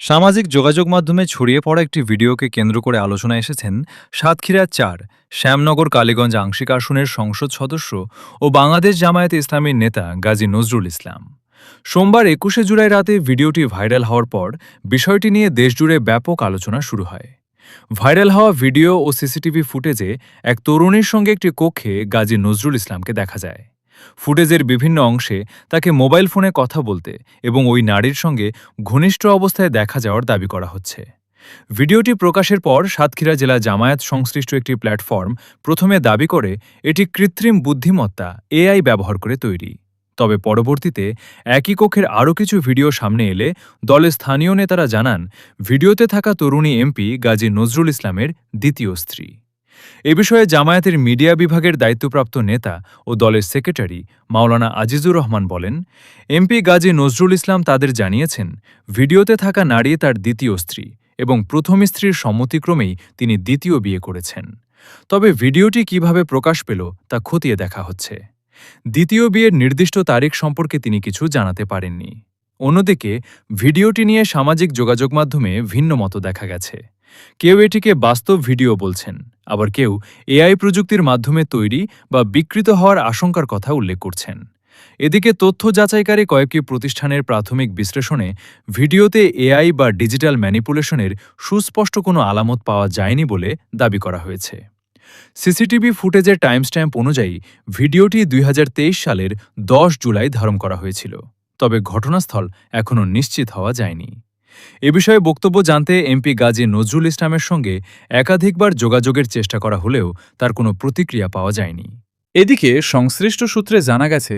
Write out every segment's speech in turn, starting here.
সামাজিক যোগাযোগ মাধ্যমে ছড়িয়ে পড়া একটি ভিডিওকে কেন্দ্র করে আলোচনা এসেছেন সাতক্ষীরা ৪ শ্যামনগর কালীগঞ্জ আংশিক আসনের সংসদ সদস্য ও বাংলাদেশ জামায়াতে ইসলামীর নেতা গাজী নজরুল ইসলাম। সোমবার ২১শে জুলাই রাতে ভিডিওটি ভাইরাল হওয়ার পর বিষয়টি নিয়ে দেশজুড়ে ব্যাপক আলোচনা শুরু হয়। ভাইরাল হওয়া ভিডিও ও সিসিটিভি ফুটেজে এক তরুণীর সঙ্গে একটি কক্ষে গাজী নজরুল ইসলামকে দেখা যায়। ফুটেজের বিভিন্ন অংশে তাকে মোবাইল ফোনে কথা বলতে এবং ওই নারীর সঙ্গে ঘনিষ্ঠ অবস্থায় দেখা যাওয়ার দাবি করা হচ্ছে। ভিডিওটি প্রকাশের পর সাতক্ষীরা জেলা জামায়াত সংশ্লিষ্ট একটি প্ল্যাটফর্ম প্রথমে দাবি করে এটি কৃত্রিম বুদ্ধিমত্তা এআই ব্যবহার করে তৈরি। তবে পরবর্তীতে একই কক্ষের আরও কিছু ভিডিও সামনে এলে দলের স্থানীয় নেতারা জানান ভিডিওতে থাকা তরুণী এমপি গাজী নজরুল ইসলামের দ্বিতীয় স্ত্রী। এ বিষয়ে জামায়াতের মিডিয়া বিভাগের দায়িত্বপ্রাপ্ত নেতা ও দলের সেক্রেটারি মাওলানা আজিজুর রহমান বলেন, এমপি গাজী নজরুল ইসলাম তাদের জানিয়েছেন ভিডিওতে থাকা নারী তার দ্বিতীয় স্ত্রী এবং প্রথম স্ত্রীর সম্মতিক্রমেই তিনি দ্বিতীয় বিয়ে করেছেন। তবে ভিডিওটি কিভাবে প্রকাশ পেল তা খতিয়ে দেখা হচ্ছে। দ্বিতীয় বিয়ের নির্দিষ্ট তারিখ সম্পর্কে তিনি কিছু জানাতে পারেননি। অন্যদিকে ভিডিওটি নিয়ে সামাজিক যোগাযোগ মাধ্যমে ভিন্ন মত দেখা গেছে। কেউ এটিকে বাস্তব ভিডিও বলছেন, আবার কেউ এআই প্রযুক্তির মাধ্যমে তৈরি বা বিকৃত হওয়ার আশঙ্কার কথা উল্লেখ করছেন। এদিকে তথ্য যাচাইকারী কয়েকটি প্রতিষ্ঠানের প্রাথমিক বিশ্লেষণে ভিডিওতে এআই বা ডিজিটাল ম্যানিপুলেশনের সুস্পষ্ট কোনো আলামত পাওয়া যায়নি বলে দাবি করা হয়েছে। সিসিটিভি ফুটেজের টাইমস্ট্যাম্প অনুযায়ী ভিডিওটি ২০২৩ সালের ১০ জুলাই ধারণ করা হয়েছিল, তবে ঘটনাস্থল এখনও নিশ্চিত হওয়া যায়নি। এ বিষয়ে বক্তব্য জানতে এমপি গাজী নজরুল ইসলামের সঙ্গে একাধিকবার যোগাযোগের চেষ্টা করা হলেও তার কোনো প্রতিক্রিয়া পাওয়া যায়নি। এদিকে সংশ্লিষ্ট সূত্রে জানা গেছে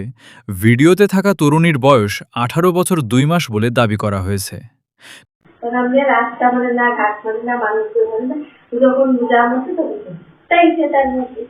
ভিডিওতে থাকা তরুণীর বয়স ১৮ বছর ২ মাস বলে দাবি করা হয়েছে। রাস্তা মানে না, ঘাট মানে না, মানুষ মানে না, যখন বুঝা মতো তাই সে তার মধ্যে